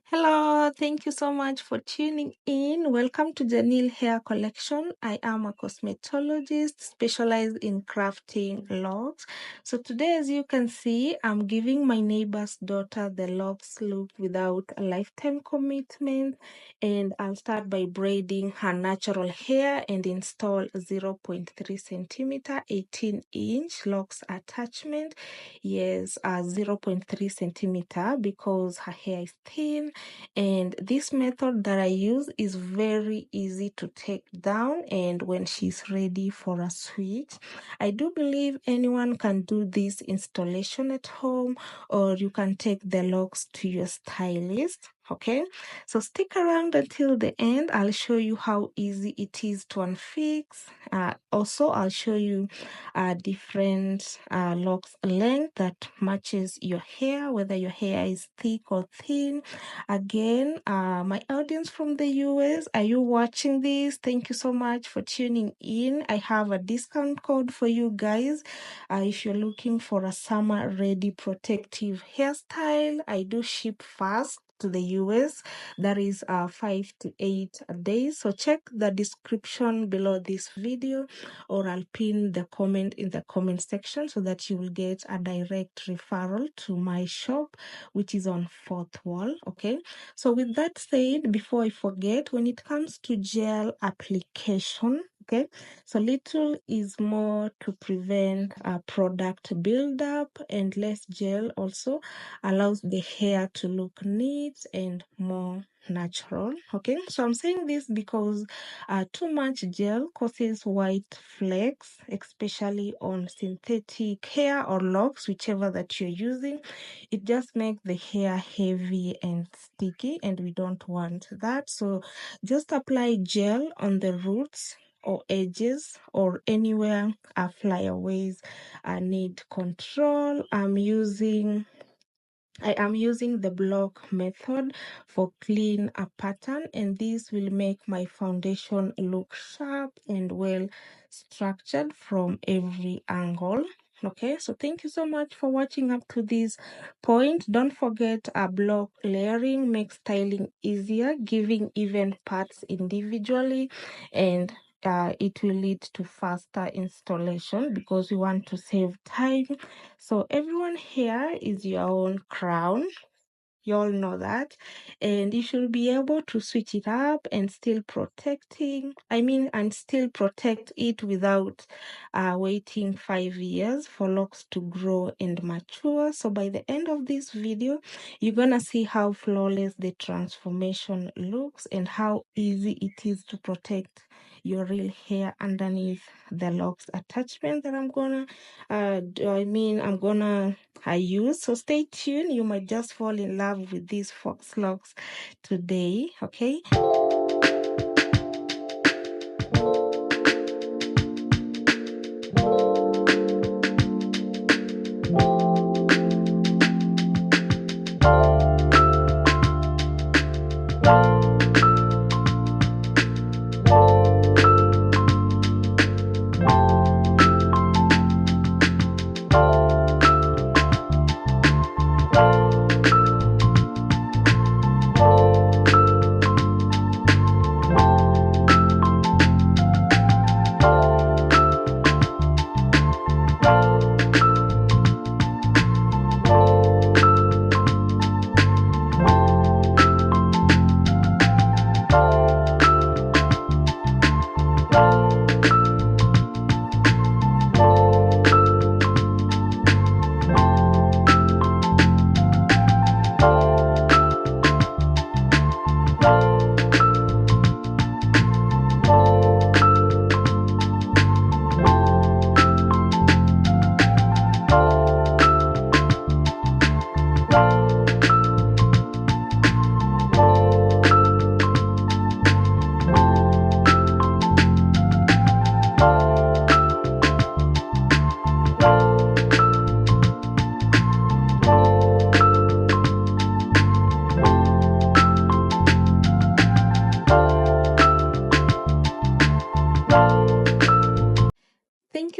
Hello, thank you so much for tuning in. Welcome to Janil Hair Collection. I am a cosmetologist specialized in crafting locks. So today, as you can see, I'm giving my neighbor's daughter the locks look without a lifetime commitment. And I'll start by braiding her natural hair and install 0.3 centimeter 18-inch locks attachment. Yes, 0.3 centimeter because her hair is thin, and this method that I use is very easy to take down. And when she's ready for a switch, I do believe anyone can do this installation at home, or you can take the locks to your stylist. Okay, so stick around until the end. I'll show you how easy it is to unfix. Also, I'll show you different locks length that matches your hair, whether your hair is thick or thin. Again, my audience from the US, are you watching this? Thank you so much for tuning in. I have a discount code for you guys. If you're looking for a summer ready protective hairstyle, I do ship fast to the US. That is 5 to 8 days. So check the description below this video, or I'll pin the comment in the comment section so that you will get a direct referral to my shop, which is on Fourth Wall. Okay, so with that said, before I forget, when it comes to gel application, okay, so little is more to prevent product buildup, and less gel also allows the hair to look neat and more natural. Okay, so I'm saying this because too much gel causes white flakes, especially on synthetic hair or locks, whichever that you're using. It just makes the hair heavy and sticky, and we don't want that. So just apply gel on the roots or edges or anywhere flyaways need control. I am using the block method for clean a pattern, and this will make my foundation look sharp and well structured from every angle. Okay, so thank you so much for watching up to this point. Don't forget block layering makes styling easier, giving even parts individually, and it will lead to faster installation because we want to save time. So everyone here is your own crown. You all know that. And you should be able to switch it up and still and still protect it without waiting 5 years for locks to grow and mature. So by the end of this video, you're gonna see how flawless the transformation looks and how easy it is to protect your real hair underneath the locks attachment that I'm gonna I use. So stay tuned. You might just fall in love with these fox locks today. Okay.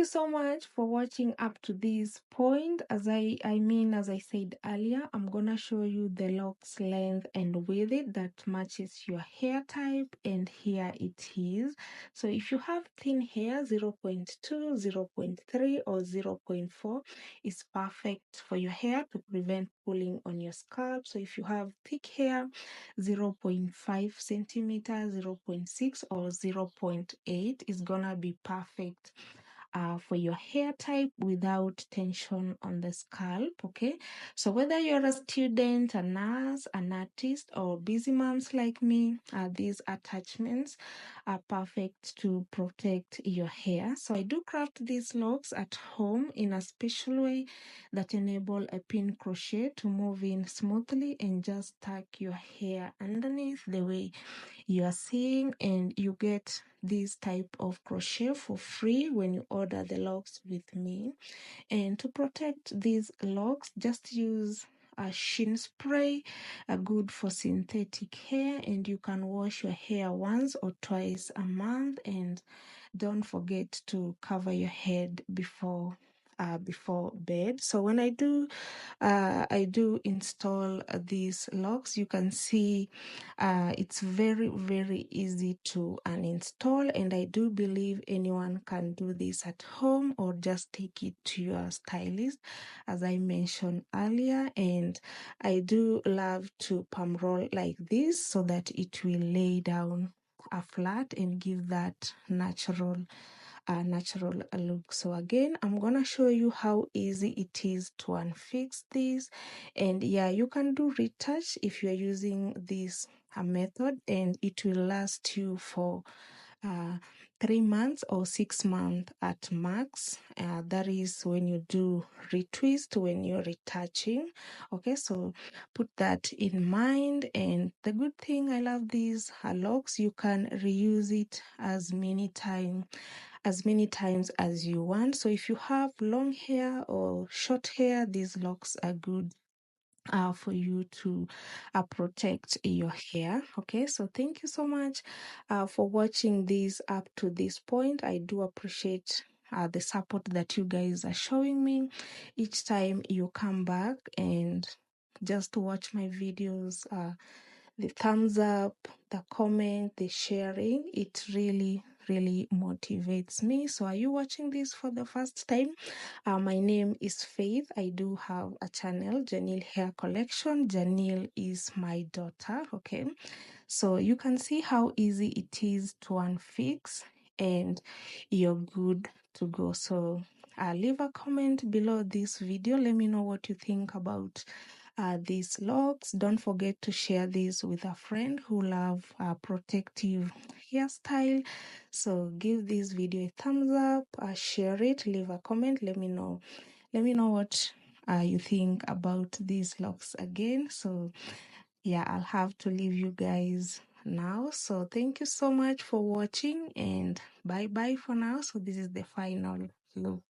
you so much for watching up to this point. As I said earlier, I'm gonna show you the locks length and width that matches your hair type, and here it is. So if you have thin hair, 0.2, 0.3, or 0.4 is perfect for your hair to prevent pulling on your scalp. So if you have thick hair, 0.5 centimeters, 0.6, or 0.8 is gonna be perfect for your hair type without tension on the scalp. Okay, so whether you're a student, a nurse, an artist, or busy moms like me, these attachments are perfect to protect your hair. So I do craft these locks at home in a special way that enable a pin crochet to move in smoothly and just tuck your hair underneath the way you are seeing, and you get this type of crochet for free when you order the locks with me. And to protect these locks, just use a sheen spray, good for synthetic hair, and you can wash your hair once or twice a month. And don't forget to cover your head before bed. So when I do install these locks, you can see it's very, very easy to uninstall, and I do believe anyone can do this at home or just take it to your stylist, as I mentioned earlier. And I do love to palm roll like this so that it will lay down flat and give that natural look. So again, I'm gonna show you how easy it is to unfix this. And yeah, you can do retouch if you're using this method, and it will last you for uh, 3 months or 6 months at max. That is when you do retwist, when you're retouching. Okay, so put that in mind. And the good thing, I love these locks, you can reuse it as many times as you want. So if you have long hair or short hair, these locks are good for you to protect your hair. Okay, so thank you so much for watching this up to this point. I do appreciate the support that you guys are showing me each time you come back and just watch my videos. The thumbs up, the comment, the sharing, it really, really motivates me. So are you watching this for the first time? My name is Faith. I do have a channel, Janil Hair Collection. Janil is my daughter. Okay, so you can see how easy it is to unfix, and you're good to go. So leave a comment below this video. Let me know what you think about these locks. Don't forget to share this with a friend who love protective hairstyle. So give this video a thumbs up, share it, leave a comment. Let me know what you think about these locks again. So yeah, I'll have to leave you guys now. So thank you so much for watching, and bye bye for now. So this is the final look.